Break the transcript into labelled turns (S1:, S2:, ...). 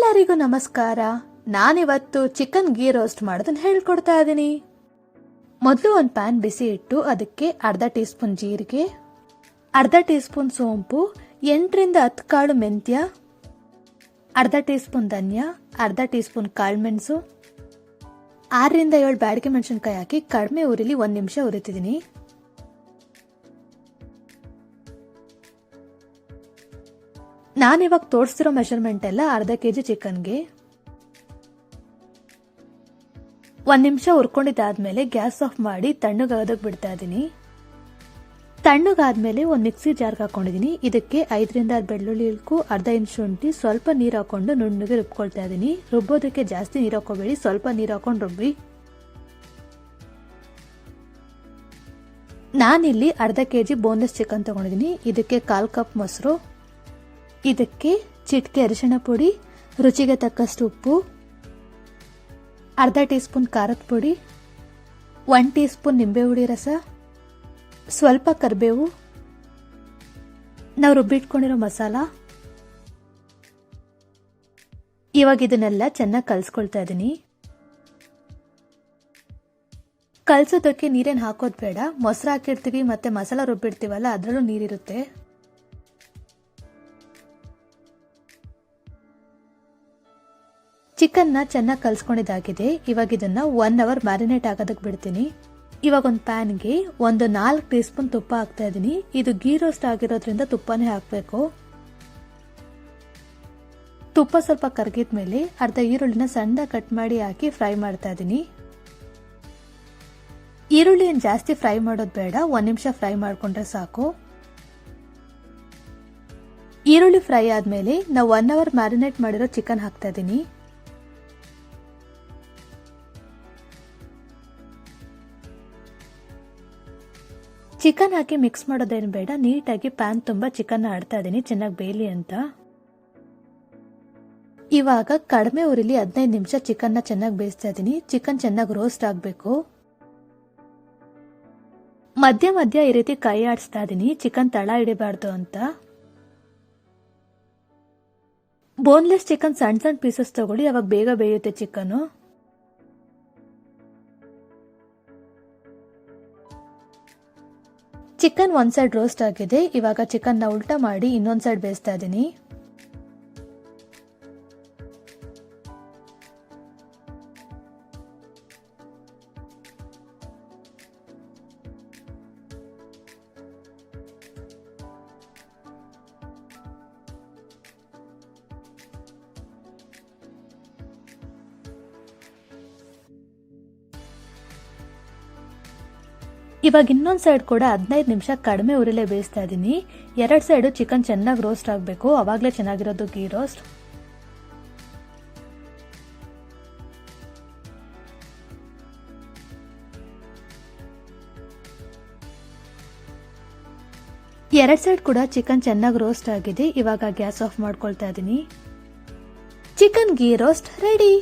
S1: ಎಲ್ಲರಿಗೂ ನಮಸ್ಕಾರ. ನಾನಿವತ್ತು ಚಿಕನ್ ಗೀ ರೋಸ್ಟ್ ಮಾಡೋದನ್ನ ಹೇಳ್ಕೊಡ್ತಾ ಇದ್ದೀನಿ. ಮೊದಲು ಒಂದು ಪ್ಯಾನ್ ಬಿಸಿ ಇಟ್ಟು ಅದಕ್ಕೆ ಅರ್ಧ ಟೀ ಸ್ಪೂನ್ ಜೀರಿಗೆ, ಅರ್ಧ ಟೀ ಸ್ಪೂನ್ ಸೋಂಪು, 8 ರಿಂದ 10 ಕಾಳು ಮೆಂತ್ಯ, ಅರ್ಧ ಟೀ ಸ್ಪೂನ್ ಧನಿಯಾ, ಅರ್ಧ ಟೀ ಸ್ಪೂನ್ ಕಾಳುಮೆಣಸು, 6 ರಿಂದ 7 ಬ್ಯಾಡಗಿ ಮೆಣಸಿನಕಾಯಿ ಹಾಕಿ ಕಡಿಮೆ ಉರಿಲಿ 1 ನಿಮಿಷ ಉರಿತಿದ್ದೀನಿ. ನಾನಿವಾಗ ತೋರಿಸ್ತಿರೋ ಮೆಷರ್ಮೆಂಟ್ ಎಲ್ಲ ಅರ್ಧ ಕೆಜಿ ಚಿಕನ್ಗೆ. 1 ನಿಮಿಷ ಹುರ್ಕೊಂಡಿದ್ದಾದ್ಮೇಲೆ ಗ್ಯಾಸ್ ಆಫ್ ಮಾಡಿ ತಣ್ಣಗಾಗೋದಕ್ಕೆ ಬಿಡ್ತಾ ಇದ್ದೀನಿ. ತಣ್ಣಗಾದ್ಮೇಲೆ ಒಂದು ಮಿಕ್ಸಿ ಜಾರ್ಗೆ ಹಾಕೊಂಡಿದ್ದೀನಿ. ಇದಕ್ಕೆ 5 ರಿಂದ 6 ಬೆಳ್ಳುಳ್ಳಿ ಇಳ್ಕು, ಅರ್ಧ ಇಂಚ್ ಶುಂಠಿ, ಸ್ವಲ್ಪ ನೀರು ಹಾಕೊಂಡು ನುಣ್ಣಗೆ ರುಬ್ಕೊಳ್ತಾ ಇದ್ದೀನಿ. ರುಬ್ಬೋದಕ್ಕೆ ಜಾಸ್ತಿ ನೀರು ಹಾಕೋಬೇಡಿ, ಸ್ವಲ್ಪ ನೀರು ಹಾಕೊಂಡು ರುಬ್ಬಿ. ನಾನಿಲ್ಲಿ ಅರ್ಧ ಕೆಜಿ ಬೋನ್ಲೆಸ್ ಚಿಕನ್ ತಗೊಂಡಿದ್ದೀನಿ. ಇದಕ್ಕೆ 1/4 ಕಪ್ ಮೊಸರು, ಇದಕ್ಕೆ ಚಿಟಿಕೆ ಅರಿಶಿಣ ಪುಡಿ, ರುಚಿಗೆ ತಕ್ಕಷ್ಟು ಉಪ್ಪು, ಅರ್ಧ ಟೀ ಸ್ಪೂನ್ ಖಾರದ ಪುಡಿ, 1 ಟೀ ಸ್ಪೂನ್ ನಿಂಬೆ ಹುಳಿ ರಸ, ಸ್ವಲ್ಪ ಕರಿಬೇವು, ನಾವು ರುಬ್ಬಿಟ್ಕೊಂಡಿರೋ ಮಸಾಲ. ಇವಾಗ ಇದನ್ನೆಲ್ಲ ಚೆನ್ನಾಗಿ ಕಲ್ಸ್ಕೊಳ್ತಾ ಇದ್ದೀನಿ. ಕಲ್ಸೋದಕ್ಕೆ ನೀರೇನು ಹಾಕೋದು ಬೇಡ. ಮೊಸರು ಹಾಕಿರ್ತೀವಿ ಮತ್ತೆ ಮಸಾಲ ರುಬ್ಬಿಡ್ತೀವಲ್ಲ, ಅದರಲ್ಲೂ ನೀರಿರುತ್ತೆ. ಚಿಕನ್ನ ಚೆನ್ನಾಗಿ ಕಲ್ಸ್ಕೊಂಡಿದ್ದಾಗಿದೆ. ಇವಾಗ ಇದನ್ನ 1 ಅವರ್ ಮ್ಯಾರಿನೇಟ್ ಆಗೋದಕ್ಕೆ ಬಿಡ್ತೀನಿ. ಇವಾಗ ಒಂದು ಪ್ಯಾನ್ಗೆ 4 ಟೀ ಸ್ಪೂನ್ ತುಪ್ಪ ಹಾಕ್ತಾ ಇದ್ದೀನಿ. ಇದು ಗೀ ರೋಸ್ಟ್ ಆಗಿರೋದ್ರಿಂದ ತುಪ್ಪನೇ ಹಾಕಬೇಕು. ತುಪ್ಪ ಸ್ವಲ್ಪ ಕರಗಿದ್ಮೇಲೆ ಅರ್ಧ ಈರುಳ್ಳಿನ ಸಣ್ಣ ಕಟ್ ಮಾಡಿ ಹಾಕಿ ಫ್ರೈ ಮಾಡ್ತಾ ಇದ್ದೀನಿ. ಈರುಳ್ಳಿ ಏನು ಜಾಸ್ತಿ ಫ್ರೈ ಮಾಡೋದು ಬೇಡ, 1 ನಿಮಿಷ ಫ್ರೈ ಮಾಡ್ಕೊಂಡ್ರೆ ಸಾಕು. ಈರುಳ್ಳಿ ಫ್ರೈ ಆದ್ಮೇಲೆ ನಾವು 1 ಅವರ್ ಮ್ಯಾರಿನೇಟ್ ಮಾಡಿರೋ ಚಿಕನ್ ಹಾಕ್ತಾ ಇದ್ದೀನಿ. ಚಿಕನ್ ಹಾಕಿ ಮಿಕ್ಸ್ ಮಾಡೋದೇನು ಬೇಡ, ನೀಟಾಗಿ ಪ್ಯಾನ್ ತುಂಬ ಚಿಕನ್ ಆಡ್ತಾ ಇದ್ದೀನಿ ಚೆನ್ನಾಗಿ ಬೇಯಲಿ ಅಂತ. ಇವಾಗ ಕಡಿಮೆ ಉರಿಲಿ 15 ನಿಮಿಷ ಚಿಕನ್ನ ಚೆನ್ನಾಗಿ ಬೇಯಿಸ್ತಾ ಇದ್ದೀನಿ. ಚಿಕನ್ ಚೆನ್ನಾಗಿ ರೋಸ್ಟ್ ಆಗಬೇಕು. ಮಧ್ಯ ಮಧ್ಯ ಈ ರೀತಿ ಕೈ ಆಡಿಸ್ತಾ ಇದ್ದೀನಿ, ಚಿಕನ್ ತಳ ಹಿಡಿಬಾರ್ದು ಅಂತ. ಬೋನ್ಲೆಸ್ ಚಿಕನ್ ಸಣ್ಣ ಸಣ್ಣ ಪೀಸಸ್ ತಗೊಳ್ಳಿ, ಅವಾಗ ಬೇಗ ಬೇಯುತ್ತೆ ಚಿಕನ್. ಚಿಕನ್ ಒಂದು ಸೈಡ್ ರೋಸ್ಟ್ ಆಗಿದೆ. ಇವಾಗ ಚಿಕನ್ನ ಉಲ್ಟಾ ಮಾಡಿ ಇನ್ನೊಂದು ಸೈಡ್ ಬೇಯಿಸ್ತಾ ಇದ್ದೀನಿ. ಇವಾಗ ಇನ್ನೊಂದು ಸೈಡ್ ಕೂಡ 15 ನಿಮಿಷ ಕಡಿಮೆ ಉರಿಲೇ ಬೇಯಿಸ್ತಾ ಇದ್ದೀನಿ. 2 ಸೈಡು ಚಿಕನ್ ಚೆನ್ನಾಗಿ ರೋಸ್ಟ್ ಆಗಬೇಕು, ಅವಾಗಲೇ ಚೆನ್ನಾಗಿರೋದು ಗೀ ರೋಸ್ಟ್. ಎರಡು ಸೈಡ್ ಕೂಡ ಚಿಕನ್ ಚೆನ್ನಾಗಿ ರೋಸ್ಟ್ ಆಗಿದೆ. ಇವಾಗ ಗ್ಯಾಸ್ ಆಫ್ ಮಾಡ್ಕೊಳ್ತಾ ಇದ್ದೀನಿ. Chicken ghee roast ready.